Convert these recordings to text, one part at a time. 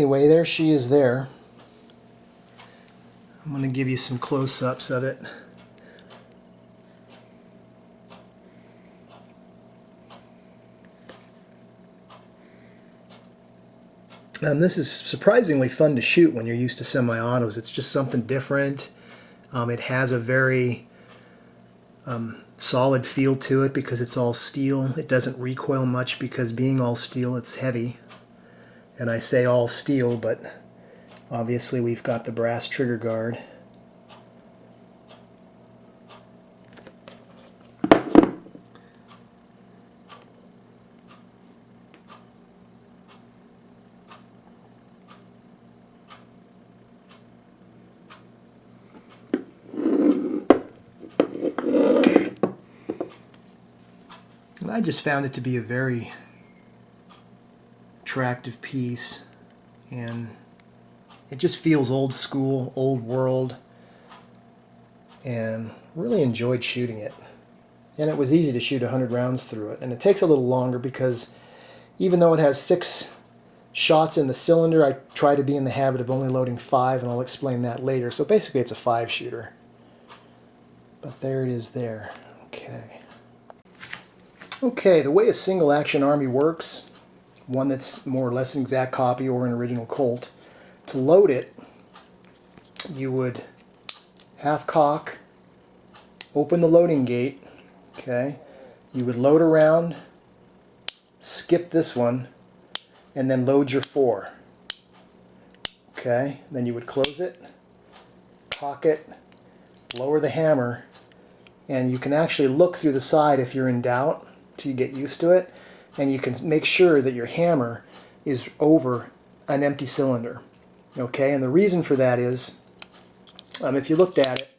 Anyway, there she is there. I'm going to give you some close-ups of it. This is surprisingly fun to shoot when you're used to semi-autos. It's just something different. It has a very solid feel to it because it's all steel. It doesn't recoil much because being all steel, it's heavy. And I say all steel, but obviously we've got the brass trigger guard. And I just found it to be a very attractive piece, and it just feels old school, old world, and really enjoyed shooting it. And it was easy to shoot 100 rounds through it, and it takes a little longer because even though it has 6 shots in the cylinder, I try to be in the habit of only loading 5, and I'll explain that later. So basically it's a 5 shooter. But there it is there. Okay, the way a single action Army works, one that's more or less an exact copy or an original Colt, to load it, you would half cock, open the loading gate, okay, you would load around, skip this one, and then load your 4. Okay, then you would close it, cock it, lower the hammer, and you can actually look through the side if you're in doubt till you get used to it, and you can make sure that your hammer is over an empty cylinder. Okay, and the reason for that is, if you looked at it,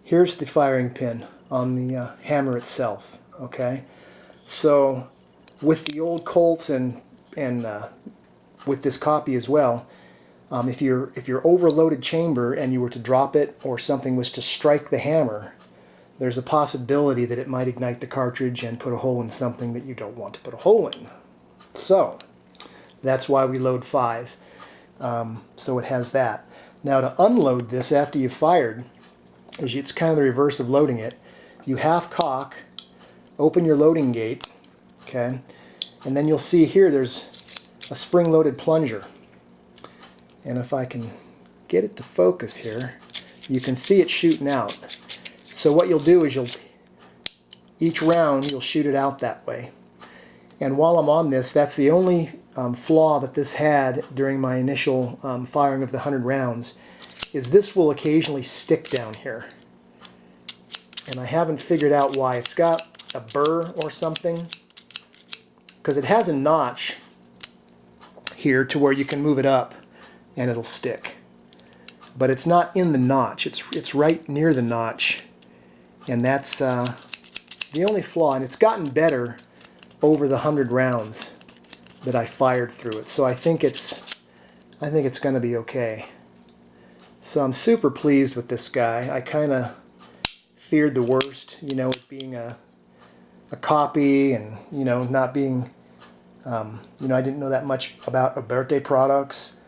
here's the firing pin on the hammer itself. Okay, so with the old Colts and with this copy as well, if you're overloaded chamber and you were to drop it or something was to strike the hammer, there's a possibility that it might ignite the cartridge and put a hole in something that you don't want to put a hole in. So that's why we load 5. So it has that. Now to unload this after you've fired, it's kind of the reverse of loading it. You half cock, open your loading gate, okay, and then you'll see here there's a spring-loaded plunger. And if I can get it to focus here, you can see it shooting out. So what you'll do is each round you'll shoot it out that way. And while I'm on this, that's the only flaw that this had during my initial firing of the 100 rounds, is this will occasionally stick down here. And I haven't figured out why. It's got a burr or something, because it has a notch here to where you can move it up and it'll stick. But it's not in the notch, it's right near the notch. And that's the only flaw, and it's gotten better over the 100 rounds that I fired through it. So I think it's going to be okay. So I'm super pleased with this guy. I kind of feared the worst, you know, it being a copy, and you know, not being, you know, I didn't know that much about Uberti products,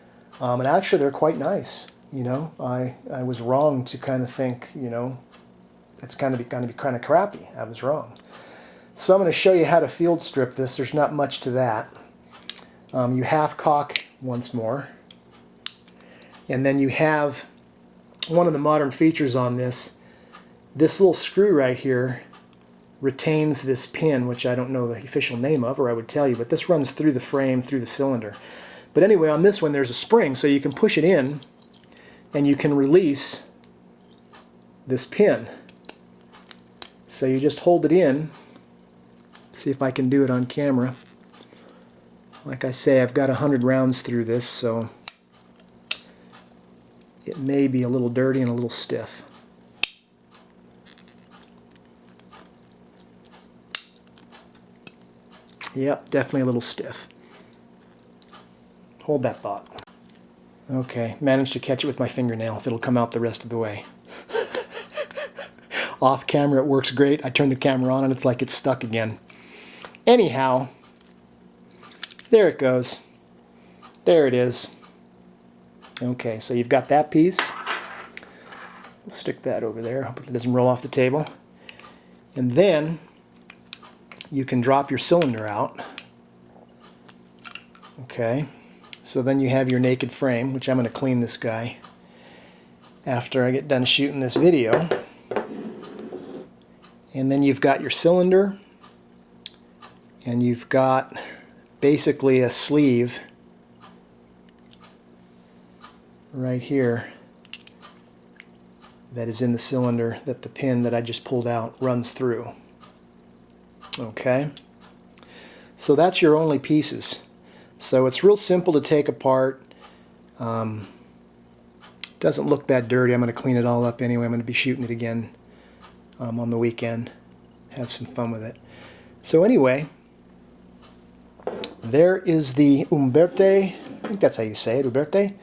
and actually they're quite nice. You know, I was wrong to kind of think, you know, it's going to be kind of crappy. I was wrong. So I'm going to show you how to field strip this. There's not much to that. You half cock once more, and then you have one of the modern features on this. This little screw right here retains this pin, which I don't know the official name of, or I would tell you, but this runs through the frame, through the cylinder. But anyway, on this one there's a spring, so you can push it in and you can release this pin. So you just hold it in. See if I can do it on camera. Like I say, I've got 100 rounds through this, so it may be a little dirty and a little stiff. Yep, definitely a little stiff. Hold that thought. Okay, managed to catch it with my fingernail, if it'll come out the rest of the way. Off camera it works great. I turn the camera on and it's like it's stuck again. Anyhow, there it goes. There it is. Okay, so you've got that piece. We'll stick that over there. Hope it doesn't roll off the table. And then you can drop your cylinder out. Okay, so then you have your naked frame, which I'm going to clean this guy after I get done shooting this video. And then you've got your cylinder, and you've got basically a sleeve right here that is in the cylinder that the pin that I just pulled out runs through. Okay, so that's your only pieces. So it's real simple to take apart. Doesn't look that dirty. I'm going to clean it all up anyway. I'm going to be shooting it again on the weekend. Have some fun with it. So anyway, there is the Uberti, I think that's how you say it, Uberti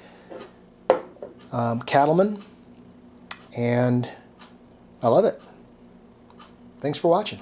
Cattlemen, and I love it. Thanks for watching.